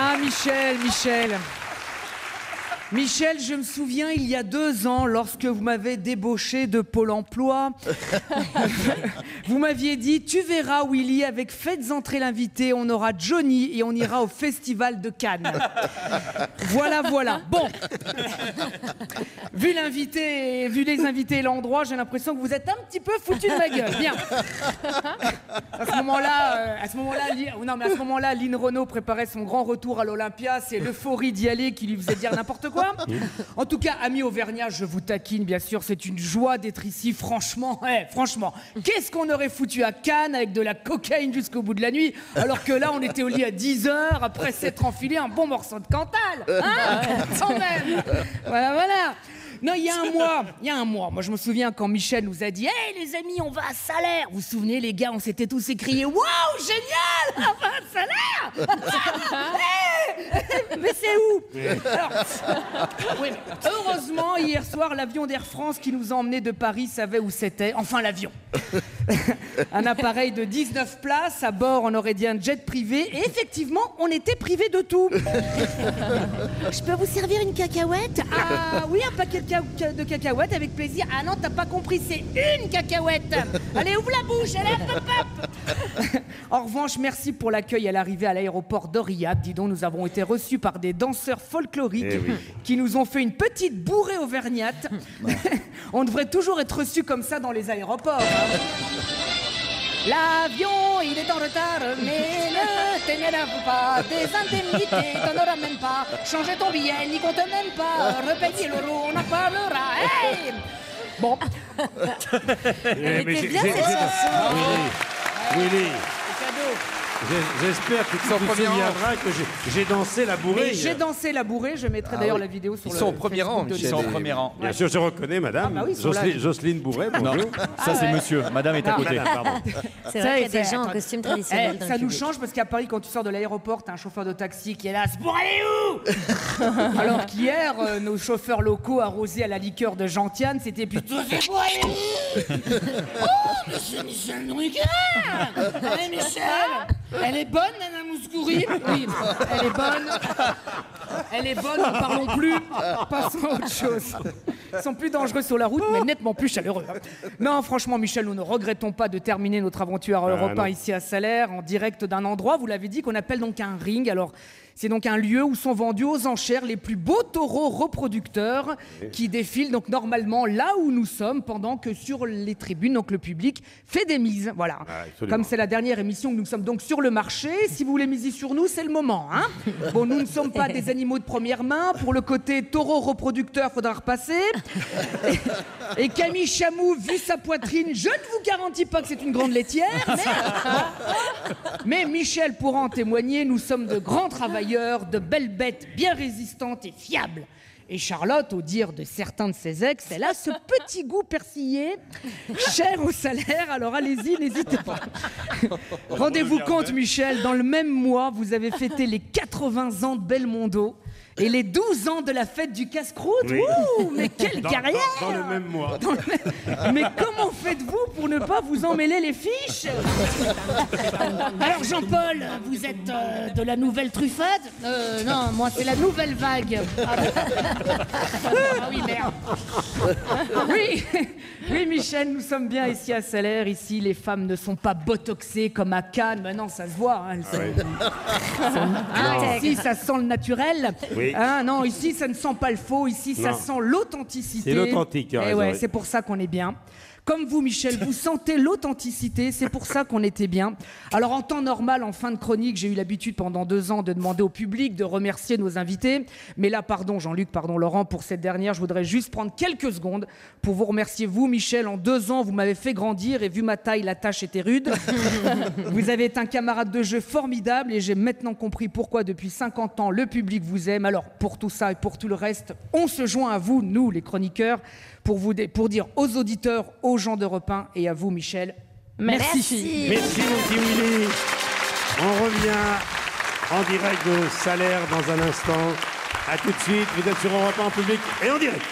Ah, Michel, je me souviens, il y a 2 ans, lorsque vous m'avez débauché de Pôle emploi, vous m'aviez dit, tu verras Willy, avec Faites entrer l'invité, on aura Johnny et on ira au festival de Cannes. Voilà. Bon, vu les invités et l'endroit, j'ai l'impression que vous êtes un petit peu foutu de ma gueule. Bien. À ce moment-là, Lynn Renaud préparait son grand retour à l'Olympia. C'est l'euphorie d'y aller qui lui faisait dire n'importe quoi. En tout cas, amis auvergnats, je vous taquine, bien sûr, c'est une joie d'être ici. Franchement, qu'est-ce qu'on aurait foutu à Cannes avec de la cocaïne jusqu'au bout de la nuit, alors que là, on était au lit à 10h après s'être enfilé un bon morceau de Cantal, hein, quand même. Voilà. Non, il y a un mois, moi je me souviens quand Michel nous a dit « Hey les amis, on va à Salaire !» Vous vous souvenez les gars, on s'était tous écriés « Waouh, génial, on va à Salaire !» Mais c'est où? Alors, oui, mais heureusement, hier soir, l'avion d'Air France qui nous a emmenés de Paris savait où c'était. Enfin, l'avion. Un appareil de 19 places. À bord, on aurait dit un jet privé. Et effectivement, on était privé de tout. Je peux vous servir une cacahuète? Ah oui, un paquet de cacahuètes avec plaisir. Ah non, t'as pas compris, c'est une cacahuète. Allez, ouvre la bouche, allez, hop. En revanche, merci pour l'accueil à l'arrivée à l'aéroport d'Aurillac. Dis donc, nous avons été reçus par des danseurs folkloriques qui nous ont fait une petite bourrée auvergnate. On devrait toujours être reçus comme ça dans les aéroports. Hein. L'avion, il est en retard, mais ne t'énerve pas. Des indemnités, t'en auras même pas. Changer ton billet, n'y compte même pas. Repayer l'euro, on en parlera. Hey! Bon. Elle était bien cette chanson. Willy. J'espère que tu te souviendras que j'ai dansé la bourrée. J'ai dansé la bourrée, je mettrai d'ailleurs la vidéo sur le Ils sont au premier rang, Facebook de ils sont au premier rang. Bien sûr, je reconnais madame. Ah bah oui, Jocelyne Bourret, bonjour. Ça c'est monsieur, madame est à côté. Pardon. C'est vrai qu'il y a des gens en costume traditionnel dans le ça nous public. change parce qu'à Paris, quand tu sors de l'aéroport, t'as un chauffeur de taxi qui est là, c'est pour aller où? Alors qu'hier, nos chauffeurs locaux arrosés à la liqueur de Gentiane, c'était plutôt c'est pour aller où? Oh, monsieur Michel Drucker! Allez, Michel! Elle est bonne, Nana Mouskouri? Oui, elle est bonne, n'en parlons plus. Passons à autre chose. Ils sont plus dangereux sur la route, mais nettement plus chaleureux. Non, franchement, Michel, nous ne regrettons pas de terminer notre aventure à Europe 1 ici à Salaire, en direct d'un endroit, vous l'avez dit, qu'on appelle donc un ring. Alors, c'est donc un lieu où sont vendus aux enchères les plus beaux taureaux reproducteurs qui défilent donc normalement là où nous sommes, pendant que sur les tribunes, donc le public fait des mises. Voilà. Comme c'est la dernière émission, nous sommes donc sur le marché. Si vous voulez miser sur nous, c'est le moment. Hein, bon, nous ne sommes pas des animaux de première main. Pour le côté taureau reproducteur, faudra repasser. Et Camille Chamou, vu sa poitrine, je ne vous garantis pas que c'est une grande laitière, mais Michel pourra en témoigner, nous sommes de grands travailleurs, de belles bêtes bien résistantes et fiables. Et Charlotte, au dire de certains de ses ex, elle a ce petit goût persillé, cher au salaire, alors allez-y, n'hésitez pas. Rendez-vous compte, Michel, dans le même mois, vous avez fêté les 80 ans de Belmondo et les 12 ans de la fête du casse-croûte. Oui. Ouh, mais quelle carrière! Dans le même mois. Mais comment faites-vous pour ne pas vous emmêler les fiches? Alors Jean-Paul, vous êtes de la nouvelle truffade? Non, moi c'est la nouvelle vague. Ah oui, merde. Oui, Michel, nous sommes bien ici à Salaire. Ici, les femmes ne sont pas botoxées comme à Cannes. Maintenant, ça se voit. Hein, ici, ça sent le naturel. Oui. Hein, non, ici, ça ne sent pas le faux. Ici, ça sent l'authenticité. C'est l'authentique, Et ouais, c'est pour ça qu'on est bien. Comme vous, Michel, vous sentez l'authenticité, c'est pour ça qu'on était bien. Alors, en temps normal, en fin de chronique, j'ai eu l'habitude pendant 2 ans de demander au public de remercier nos invités. Mais là, pardon Jean-Luc, pardon Laurent, pour cette dernière, je voudrais juste prendre quelques secondes pour vous remercier. Vous, Michel, en 2 ans, vous m'avez fait grandir et vu ma taille, la tâche était rude. Vous avez été un camarade de jeu formidable et j'ai maintenant compris pourquoi depuis 50 ans, le public vous aime. Alors, pour tout ça et pour tout le reste, on se joint à vous, nous, les chroniqueurs, pour dire aux auditeurs, aux gens d'Europe 1 et à vous, Michel, merci. Merci, mon petit Willy. On revient en direct de Salaire dans un instant. A tout de suite, vous êtes sur Europe 1 en public et en direct.